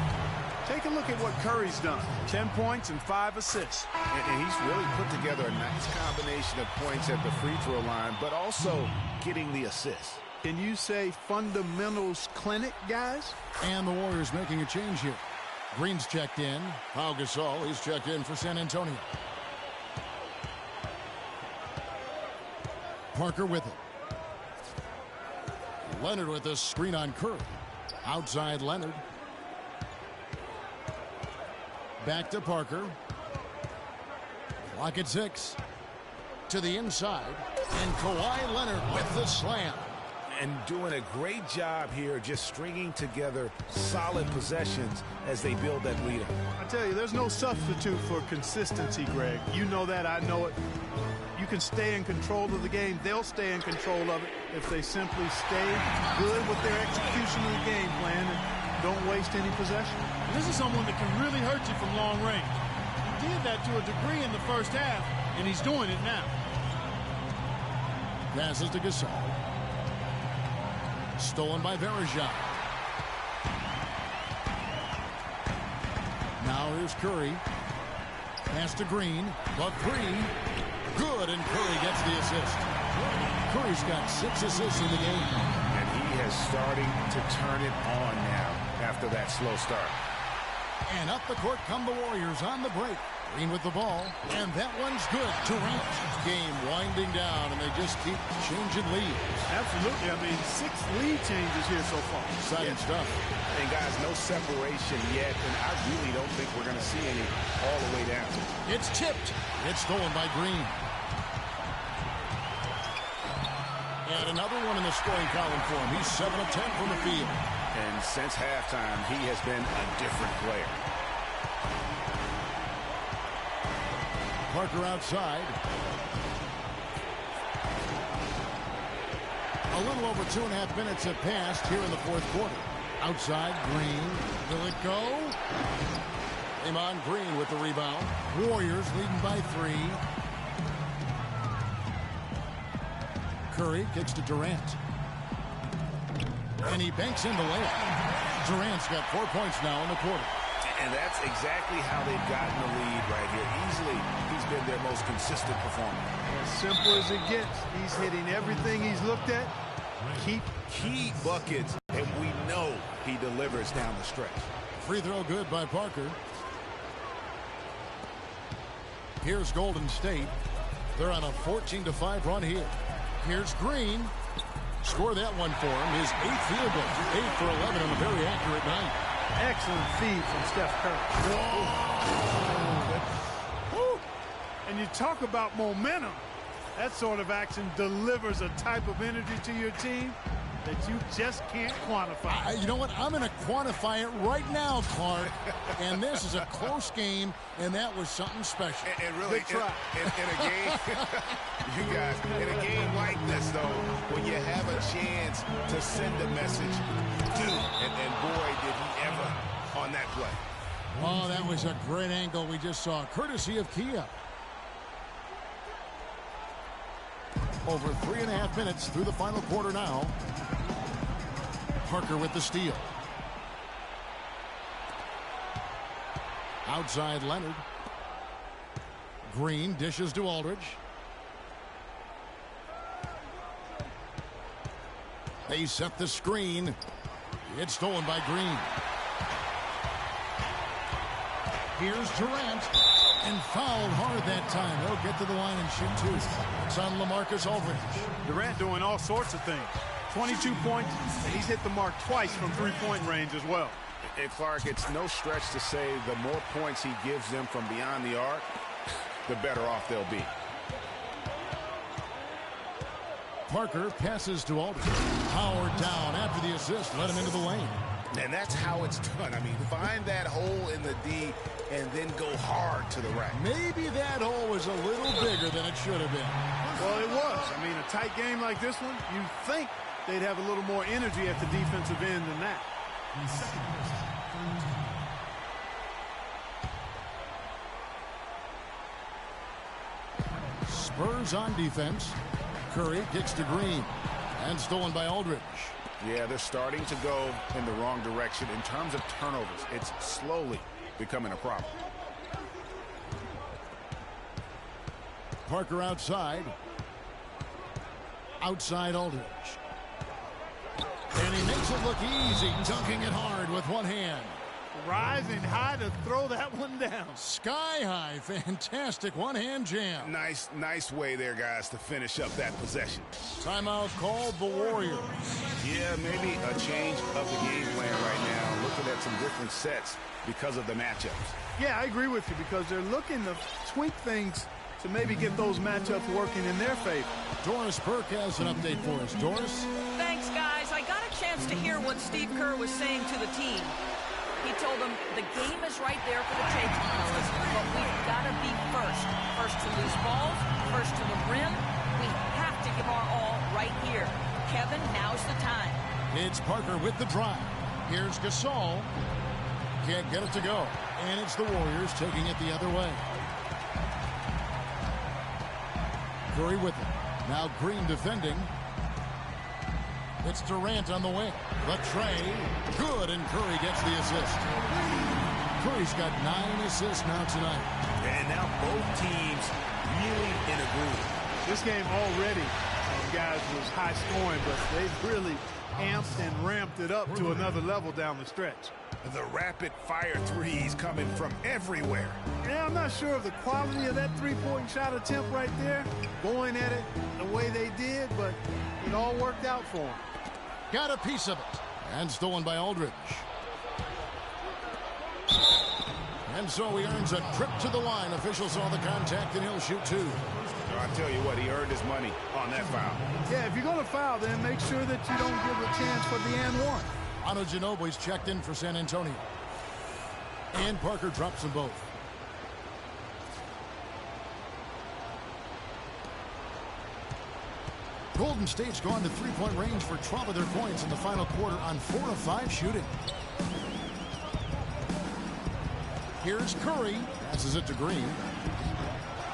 Take a look at what Curry's done. 10 points and 5 assists. And he's really put together a nice combination of points at the free throw line, but also getting the assist. Can you say fundamentals clinic, guys? And the Warriors making a change here. Green's checked in. Pau Gasol, he's checked in for San Antonio. Parker with it. Leonard with a screen on Curry. Outside Leonard. Back to Parker. Clock at 6. To the inside. And Kawhi Leonard with the slam. And doing a great job here just stringing together solid possessions as they build that lead up. I tell you, there's no substitute for consistency, Greg. You know that. I know it. You can stay in control of the game. They'll stay in control of it if they simply stay good with their execution of the game plan and don't waste any possession. And this is someone that can really hurt you from long range. He did that to a degree in the first half, and he's doing it now. Passes to Gasol. Stolen by Varejao. Now here's Curry. Pass to Green. The 3. Good, and Curry gets the assist. Curry's got 6 assists in the game. And he has starting to turn it on now after that slow start. And up the court come the Warriors on the break. Green with the ball, and that one's good. Durant. Game winding down, and they just keep changing leads. Absolutely. I mean, 6 lead changes here so far. Exciting stuff. And guys, no separation yet, and I really don't think we're going to see any all the way down. It's tipped. It's stolen by Green. And another one in the scoring column for him. He's 7 of 10 from the field. And since halftime, he has been a different player. Parker outside. A little over 2.5 minutes have passed here in the fourth quarter. Outside, Green. Will it go? Draymond Green with the rebound. Warriors leading by 3. Curry kicks to Durant. And he banks in the layup. Durant's got 4 points now in the quarter. And that's exactly how they've gotten the lead right here. Easily, he's been their most consistent performer. As simple as it gets. He's hitting everything he's looked at. Key buckets, and we know he delivers down the stretch. Free throw good by Parker. Here's Golden State. They're on a 14-5 run here. Here's Green. Score that one for him. His 8th field goal. 8 for 11 on a very accurate night. Excellent feed from Steph Curry. Whoa. And you talk about momentum. That sort of action delivers a type of energy to your team that you just can't quantify. You know what? I'm going to quantify it right now, Clark. And this is a close game, and that was something special. And really, in a game, you guys, in a game like this, though, when you have a chance to send a message, do. And boy, did he ever on that play. Oh, that was a great angle we just saw, courtesy of Kia. Over 3.5 minutes through the final quarter now. Parker with the steal. Outside Leonard. Green dishes to Aldridge. They set the screen. It's stolen by Green. Here's Durant. And fouled hard that time. They'll get to the line and shoot 2. It's on LaMarcus Aldridge. Durant doing all sorts of things. 22 points, and he's hit the mark twice from three-point range as well. And Clark, it's no stretch to say the more points he gives them from beyond the arc, the better off they'll be. Parker passes to Aldridge. Howard down after the assist. Let him into the lane. And that's how it's done. I mean, find that hole in the D and then go hard to the rack. Maybe that hole was a little bigger than it should have been. Well, it was. I mean, a tight game like this one, you think they'd have a little more energy at the defensive end than that. Spurs on defense. Curry kicks to Green. And stolen by Aldridge. Yeah, they're starting to go in the wrong direction in terms of turnovers. It's slowly becoming a problem. Parker outside. Outside Aldridge. And he makes it look easy, dunking it hard with one hand. Rising high to throw that one down. Sky high. Fantastic one-hand jam. Nice way there, guys, to finish up that possession. Timeout called the Warriors. Yeah, maybe a change of the game plan right now. Looking at some different sets because of the matchups. Yeah, I agree with you because they're looking to tweak things to maybe get those matchups working in their favor. Doris Burke has an update for us. Doris? Thanks, guys. I got a chance to hear what Steve Kerr was saying to the team. He told them the game is right there for the taking, fellas, but we've got to be first. First to lose balls, first to the rim. We have to give our all right here. Kevin, now's the time. It's Parker with the drive. Here's Gasol. Can't get it to go. And it's the Warriors taking it the other way. Curry with it. Now Green defending. It's Durant on the wing. The tray. Good, and Curry gets the assist. Curry's got 9 assists now tonight. And now both teams really in a groove. This game already, guys, was high scoring, but they've really amped and ramped it up to another level down the stretch. The rapid-fire threes coming from everywhere. Yeah, I'm not sure of the quality of that three-point shot attempt right there, going at it the way they did, but it all worked out for them. Got a piece of it. And stolen by Aldridge. And so he earns a trip to the line. Officials saw the contact, and he'll shoot 2. I'll tell you what, he earned his money on that foul. Yeah, if you're going to foul, then make sure that you don't give a chance for the and one. Ano Ginobili's checked in for San Antonio. And Parker drops them both. Golden State's gone to three-point range for 12 of their points in the final quarter on 4 of 5 shooting. Here's Curry. Passes it to Green.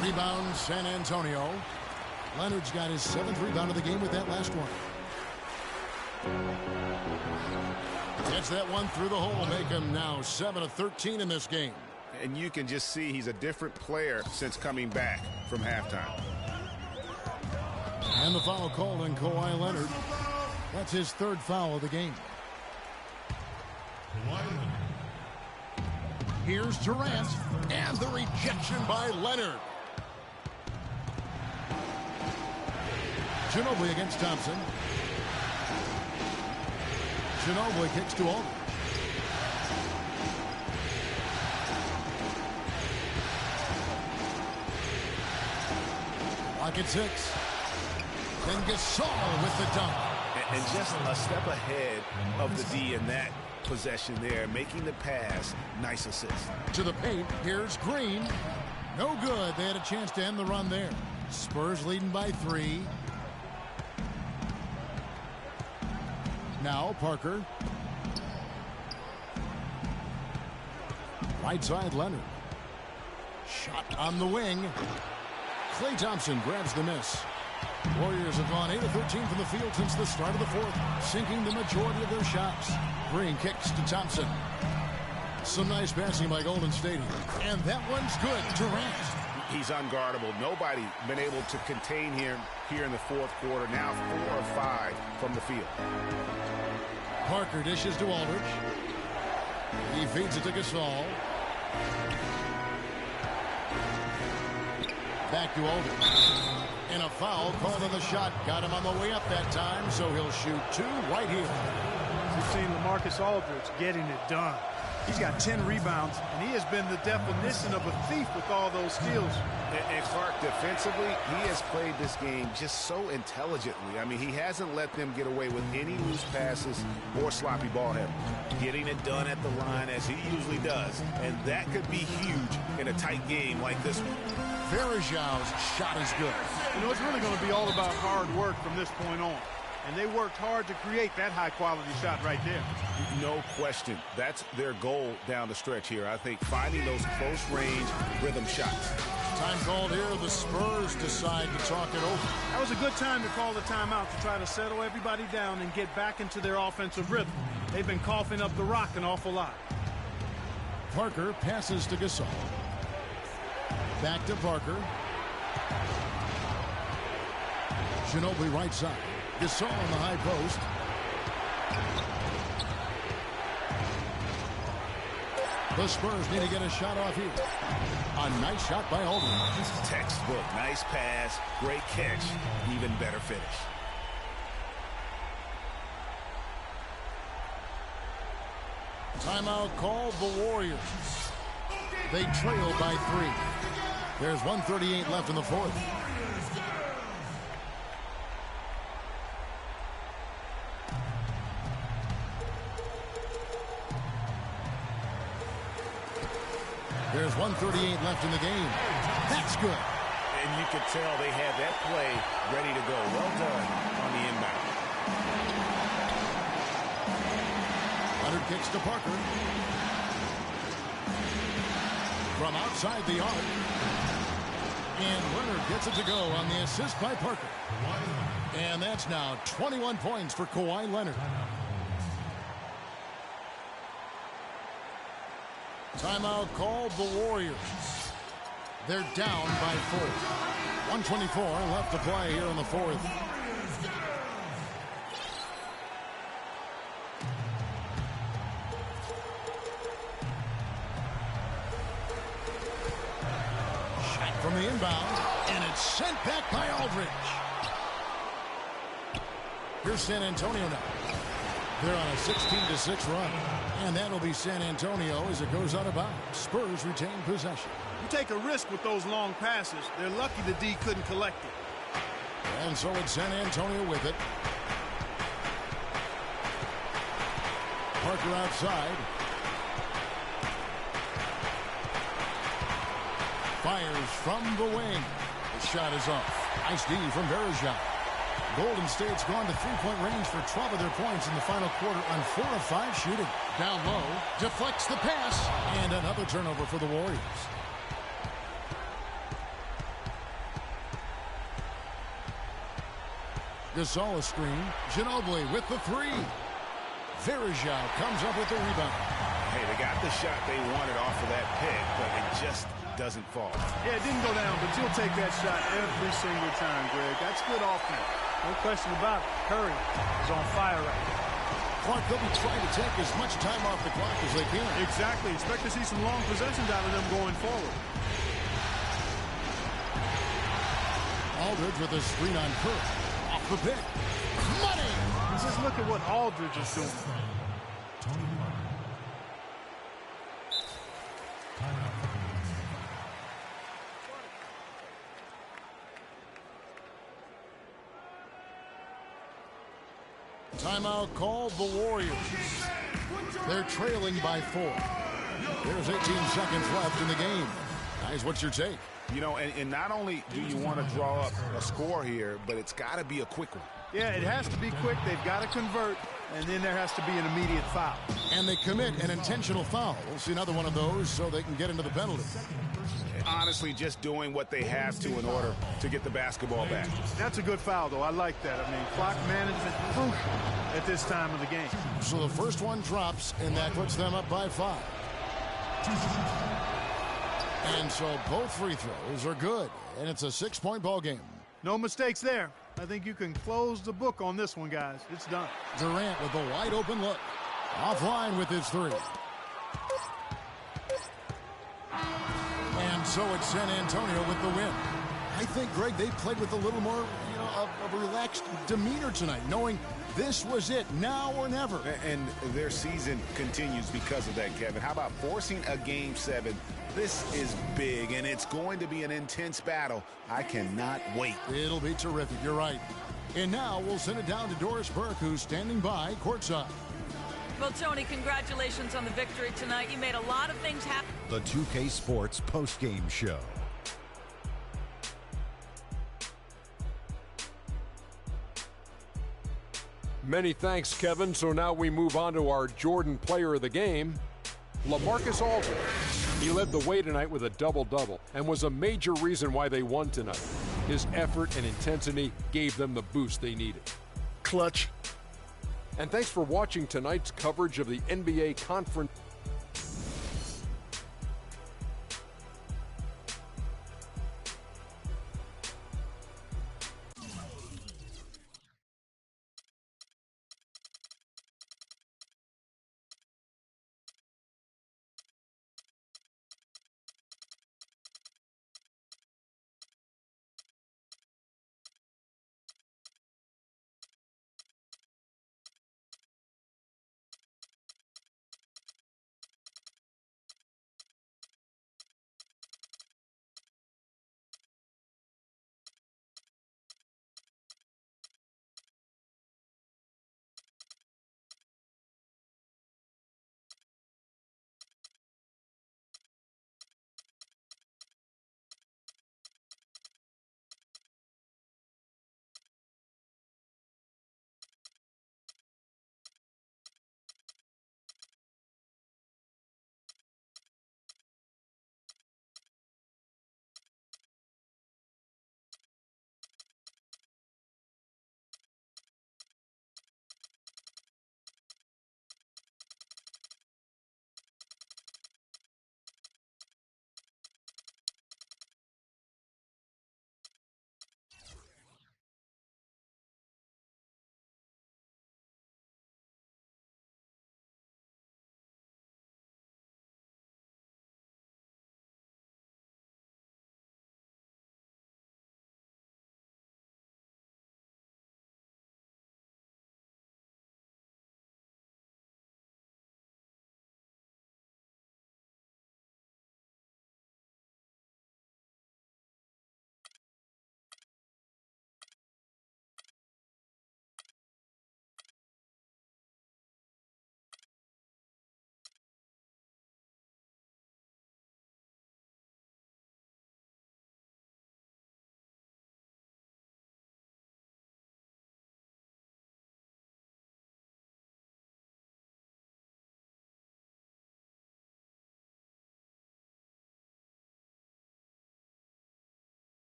Rebound, San Antonio. Leonard's got his 7th rebound of the game with that last one. Gets that one through the hole. Make him now 7 of 13 in this game. And you can just see he's a different player since coming back from halftime. And the foul called on Kawhi Leonard. That's his 3rd foul of the game. Here's Durant. And the rejection by Leonard. Ginobili against Thompson. Ginobili kicks to Aldridge. Lock at 6. Then Gasol with the dunk. And just a step ahead of the D in that possession there, making the pass. Nice assist. To the paint. Here's Green. No good. They had a chance to end the run there. Spurs leading by 3. Now Parker. Right side Leonard. Shot on the wing. Klay Thompson grabs the miss. Warriors have gone 8 of 13 from the field since the start of the 4th, sinking the majority of their shots. Green kicks to Thompson. Some nice passing by Golden State. And that one's good. Durant. He's unguardable. Nobody been able to contain him here in the 4th quarter. Now 4 of 5 from the field. Parker dishes to Aldridge. He feeds it to Gasol. Back to Aldridge. And a foul called on the shot. Got him on the way up that time, so he'll shoot 2 right here. We've seen LaMarcus Aldridge getting it done. He's got 10 rebounds, and he has been the definition of a thief with all those steals. And Clark, defensively, he has played this game just so intelligently. I mean, he hasn't let them get away with any loose passes or sloppy ball handling. Getting it done at the line as he usually does. And that could be huge in a tight game like this one. Varejão's shot is good. You know, it's really going to be all about hard work from this point on. And they worked hard to create that high-quality shot right there. No question. That's their goal down the stretch here. I think finding those close-range rhythm shots. Time called here. The Spurs decide to talk it over. That was a good time to call the timeout to try to settle everybody down and get back into their offensive rhythm. They've been coughing up the rock an awful lot. Parker passes to Gasol. Back to Parker. Ginobili right side. Gasol on the high post. The Spurs need to get a shot off here. A nice shot by Aldridge. Textbook. Nice pass. Great catch. Even better finish. Timeout called the Warriors. They trail by 3. There's 1:38 left in the 4th. There's 1:38 left in the game. That's good. And you could tell they had that play ready to go. Well done on the inbound. Leonard kicks to Parker. From outside the arc. And Leonard gets it to go on the assist by Parker. And that's now 21 points for Kawhi Leonard. Timeout called the Warriors. They're down by 4. 1:24 left to play here in the 4th. Shot from the inbound, and it's sent back by Aldridge. Here's San Antonio now. They're on a 16-6 run. And that'll be San Antonio as it goes out of bounds. Spurs retain possession. You take a risk with those long passes. They're lucky the D couldn't collect it. And so it's San Antonio with it. Parker outside. Fires from the wing. The shot is off. Nice D from Varejão. Golden State's gone to three-point range for 12 of their points in the final quarter on 4 of 5 shooting. Down low, deflects the pass, and another turnover for the Warriors. Gasol a screen. Ginobili with the three. Verajao comes up with the rebound. Hey, they got the shot they wanted off of that pick, but it just doesn't fall. Yeah, it didn't go down, but you'll take that shot every single time, Greg. That's good offense. No question about it. Curry is on fire right now. Clark, they'll be trying to take as much time off the clock as they can. Exactly. Expect to see some long possessions out of them going forward. Aldridge with a screen on Curry. Off the pick. Money! Just look at what Aldridge is doing. Timeout called the Warriors. They're trailing by 4. There's 18 seconds left in the game. Guys, what's your take? You know, and not only do you want to draw up a score here, but it's got to be a quick one. Yeah, it has to be quick. They've got to convert, and then there has to be an immediate foul. And they commit an intentional foul. We'll see another one of those so they can get into the penalty. Honestly, just doing what they have to in order to get the basketball back. That's a good foul, though. I like that. I mean, clock management crucial at this time of the game. So the first one drops, and that puts them up by 5. And so both free throws are good, and it's a 6-point ball game. No mistakes there. I think you can close the book on this one, guys. It's done. Durant with a wide open look. Offline with his 3. And so it's San Antonio with the win. I think, Greg, they played with a little more, of a relaxed demeanor tonight, knowing this was it, now or never. And their season continues because of that, Kevin. How about forcing a Game 7? This is big, and it's going to be an intense battle. I cannot wait. It'll be terrific. You're right. And now we'll send it down to Doris Burke, who's standing by courtside. Well, Tony, congratulations on the victory tonight. You made a lot of things happen. The 2K Sports postgame show. Many thanks, Kevin. So now we move on to our Jordan player of the game, LaMarcus Aldridge. He led the way tonight with a double-double and was a major reason why they won tonight. His effort and intensity gave them the boost they needed. Clutch. And thanks for watching tonight's coverage of the NBA Conference.